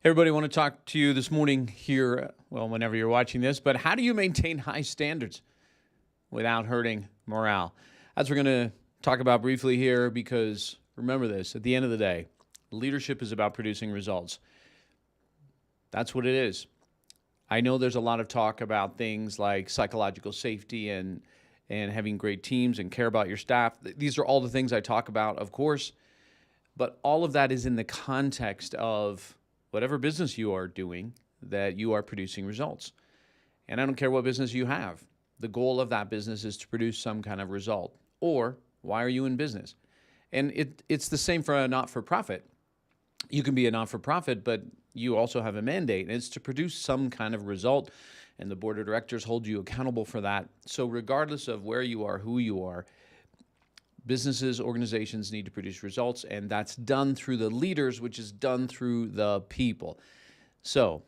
Everybody, want to talk to you this morning here, well, whenever you're watching this, but how do you maintain high standards without hurting morale? That's what we're going to talk about briefly here because remember this, at the end of the day, leadership is about producing results. That's what it is. I know there's a lot of talk about things like psychological safety and having great teams and care about your staff. These are all the things I talk about, of course, but all of that is in the context of whatever business you are doing, that you are producing results. And I don't care what business you have. The goal of that business is to produce some kind of result. Or why are you in business? And it's the same for a not-for-profit. You can be a not-for-profit, but you also have a mandate, and it's to produce some kind of result, and the board of directors hold you accountable for that. So regardless of where you are, who you are, businesses, organizations need to produce results, and that's done through the leaders, which is done through the people. So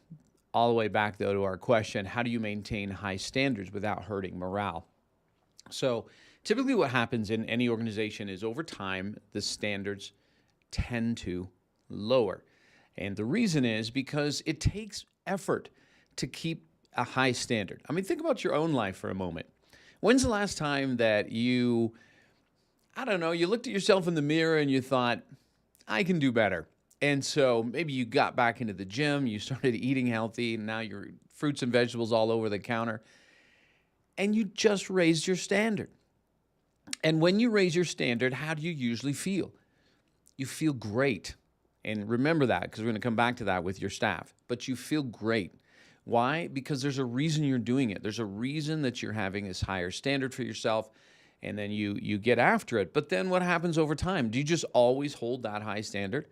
all the way back, though, to our question, how do you maintain high standards without hurting morale? So typically what happens in any organization is over time, the standards tend to lower. And the reason is because it takes effort to keep a high standard. I mean, think about your own life for a moment. When's the last time that you looked at yourself in the mirror and you thought, I can do better. And so maybe you got back into the gym, you started eating healthy, and now you're fruits and vegetables all over the counter, and you just raised your standard. And when you raise your standard, how do you usually feel? You feel great. And remember that, because we're going to come back to that with your staff. But you feel great. Why? Because there's a reason you're doing it. There's a reason that you're having this higher standard for yourself. And then you get after it. But then what happens over time? Do you just always hold that high standard?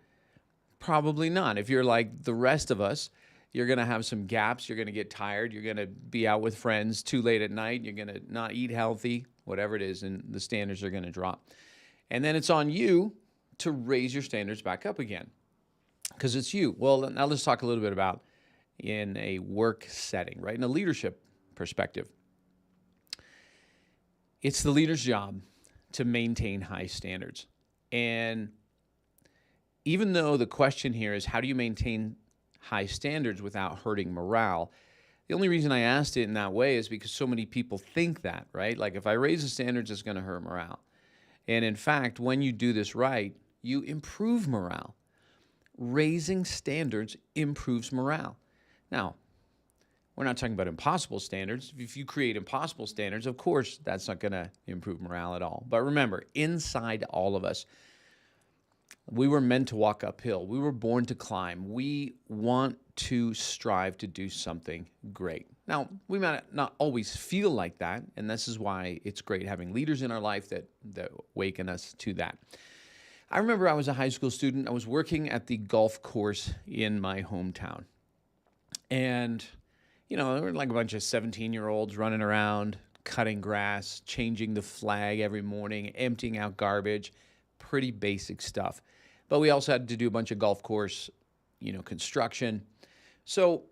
Probably not. If you're like the rest of us, you're going to have some gaps. You're going to get tired. You're going to be out with friends too late at night. You're going to not eat healthy, whatever it is, and the standards are going to drop. And then it's on you to raise your standards back up again because it's you. Well, now let's talk a little bit about in a work setting, right? In a leadership perspective. It's the leader's job to maintain high standards. And even though the question here is how do you maintain high standards without hurting morale, the only reason I asked it in that way is because so many people think that, right? Like if I raise the standards, it's going to hurt morale. And in fact, when you do this right, you improve morale. Raising standards improves morale. Now, we're not talking about impossible standards. If you create impossible standards, of course, that's not going to improve morale at all. But remember, inside all of us, we were meant to walk uphill. We were born to climb. We want to strive to do something great. Now, we might not always feel like that, and this is why it's great having leaders in our life that awaken us to that. I remember I was a high school student. I was working at the golf course in my hometown. And there were like a bunch of 17-year-olds running around, cutting grass, changing the flag every morning, emptying out garbage, pretty basic stuff. But we also had to do a bunch of golf course, construction. So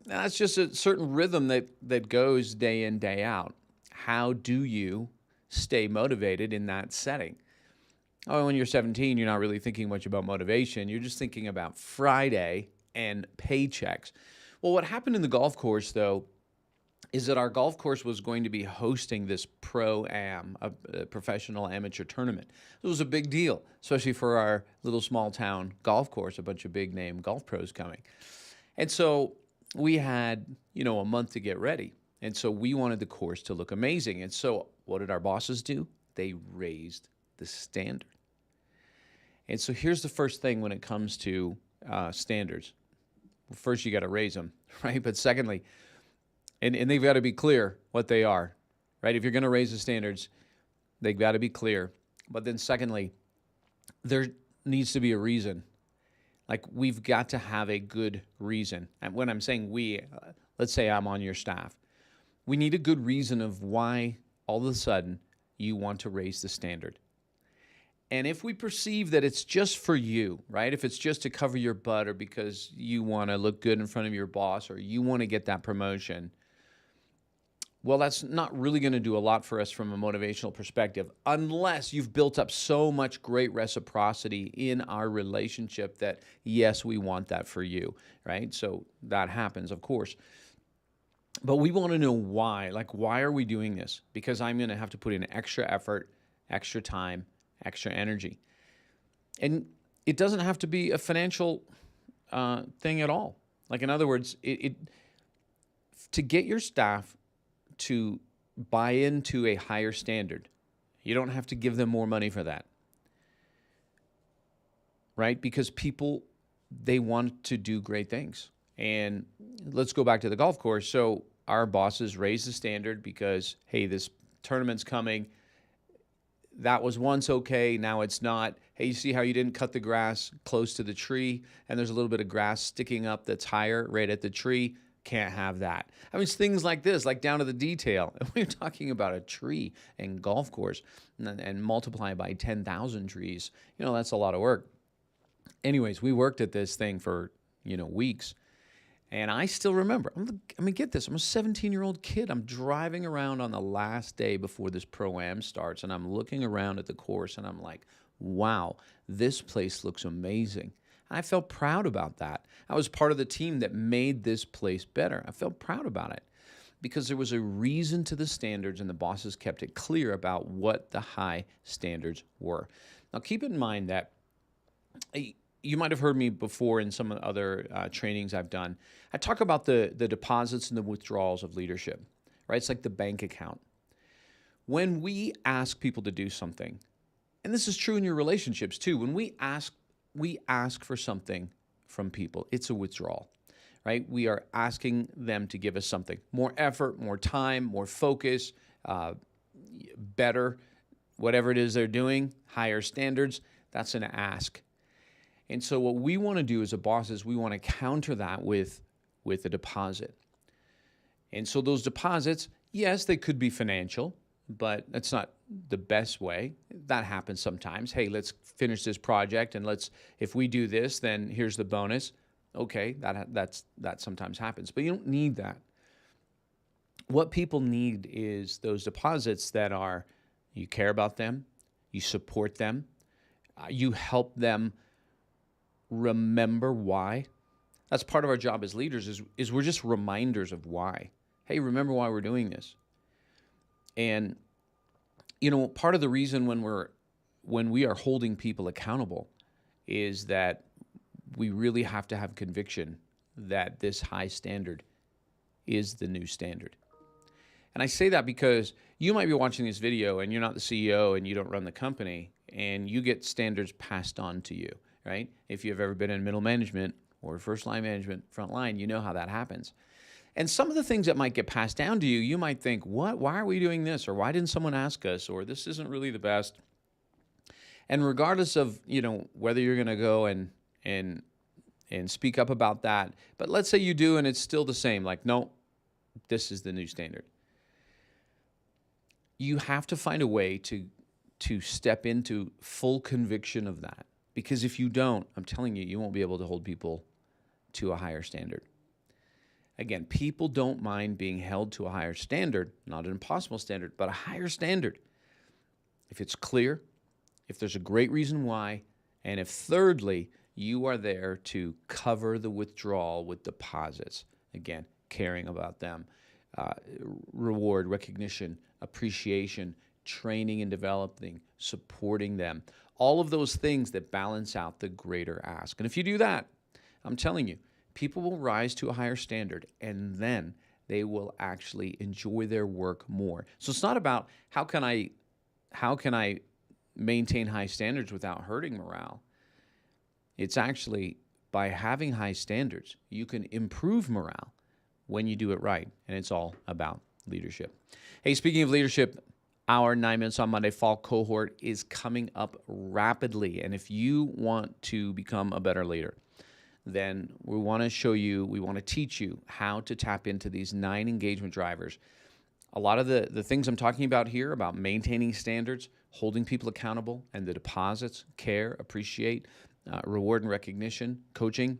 that's just a certain rhythm that goes day in, day out. How do you stay motivated in that setting? Oh, when you're 17, you're not really thinking much about motivation. You're just thinking about Friday and paychecks. Well, what happened in the golf course, though, is that our golf course was going to be hosting this Pro-Am, a professional amateur tournament. It was a big deal, especially for our little small town golf course, a bunch of big name golf pros coming. And so we had, a month to get ready. And so we wanted the course to look amazing. And so what did our bosses do? They raised the standard. And so here's the first thing when it comes to standards. Well, first, you got to raise them, right? But secondly, and they've got to be clear what they are, right? If you're going to raise the standards, they've got to be clear. But then secondly, there needs to be a reason. Like we've got to have a good reason. And when I'm saying we, let's say I'm on your staff. We need a good reason of why all of a sudden you want to raise the standard. And if we perceive that it's just for you, right? If it's just to cover your butt or because you want to look good in front of your boss or you want to get that promotion, Well, that's not really going to do a lot for us from a motivational perspective unless you've built up so much great reciprocity in our relationship that, yes, we want that for you, right? So that happens, of course. But we want to know why. Like, why are we doing this? Because I'm going to have to put in extra effort, extra time, extra energy. And it doesn't have to be a financial thing at all. Like, in other words, to get your staff to buy into a higher standard, you don't have to give them more money for that, right? Because people, they want to do great things. And let's go back to the golf course. So our bosses raise the standard because, hey, this tournament's coming. That was once okay, now it's not. Hey, you see how you didn't cut the grass close to the tree and there's a little bit of grass sticking up that's higher right at the tree? Can't have that. I mean, it's things like this, like down to the detail. We're talking about a tree and golf course and multiply by 10,000 trees. You know, that's a lot of work. Anyways, we worked at this thing for, weeks. And I still remember, get this, I'm a 17-year-old kid. I'm driving around on the last day before this Pro-Am starts, and I'm looking around at the course, and I'm like, wow, this place looks amazing. I felt proud about that. I was part of the team that made this place better. I felt proud about it because there was a reason to the standards, and the bosses kept it clear about what the high standards were. Now, keep in mind that you might have heard me before in some of the other trainings I've done. I talk about the deposits and the withdrawals of leadership, right? It's like the bank account. When we ask people to do something, and this is true in your relationships too, when we ask for something from people, it's a withdrawal, right? We are asking them to give us something. More effort, more time, more focus, better, whatever it is they're doing, higher standards, that's an ask. And so what we want to do as a boss is we want to counter that with a deposit. And so those deposits, yes, they could be financial, but that's not the best way. That happens sometimes. Hey, let's finish this project, and if we do this, then here's the bonus. Okay, that sometimes happens, but you don't need that. What people need is those deposits that are, you care about them, you support them, you help them remember why. That's part of our job as leaders is we're just reminders of why. Hey, remember why we're doing this. And part of the reason when we are holding people accountable is that we really have to have conviction that this high standard is the new standard. And I say that because you might be watching this video and you're not the CEO and you don't run the company, and you get standards passed on to you, right? If you've ever been in middle management or first line management, front line, you know how that happens. And some of the things that might get passed down to you, you might think, what? Why are we doing this? Or why didn't someone ask us? Or this isn't really the best. And regardless of, whether you're going to go and speak up about that, but let's say you do and it's still the same, like, no, this is the new standard. You have to find a way to step into full conviction of that. Because if you don't, I'm telling you, you won't be able to hold people to a higher standard. Again, people don't mind being held to a higher standard, not an impossible standard, but a higher standard. If it's clear, if there's a great reason why, and if thirdly, you are there to cover the withdrawal with deposits. Again, caring about them, reward, recognition, appreciation, training and developing, supporting them. All of those things that balance out the greater ask. And if you do that, I'm telling you, people will rise to a higher standard, and then they will actually enjoy their work more. So it's not about how can I maintain high standards without hurting morale. It's actually by having high standards, you can improve morale when you do it right, and it's all about leadership. Hey, speaking of leadership, our 9 Minutes on Monday fall cohort is coming up rapidly, and if you want to become a better leader, then we want to teach you how to tap into these 9 engagement drivers. A lot of the things I'm talking about here about maintaining standards, holding people accountable, and the deposits, care, appreciate, reward and recognition, coaching,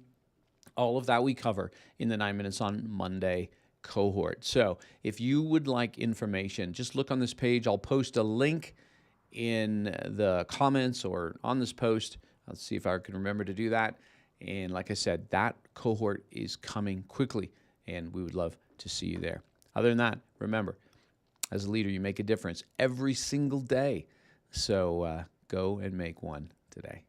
all of that we cover in the 9 Minutes on Monday cohort. So if you would like information, just look on this page. I'll post a link in the comments or on this post. I'll see if I can remember to do that. And like I said, that cohort is coming quickly, and we would love to see you there. Other than that, remember, as a leader, you make a difference every single day. So go and make one today.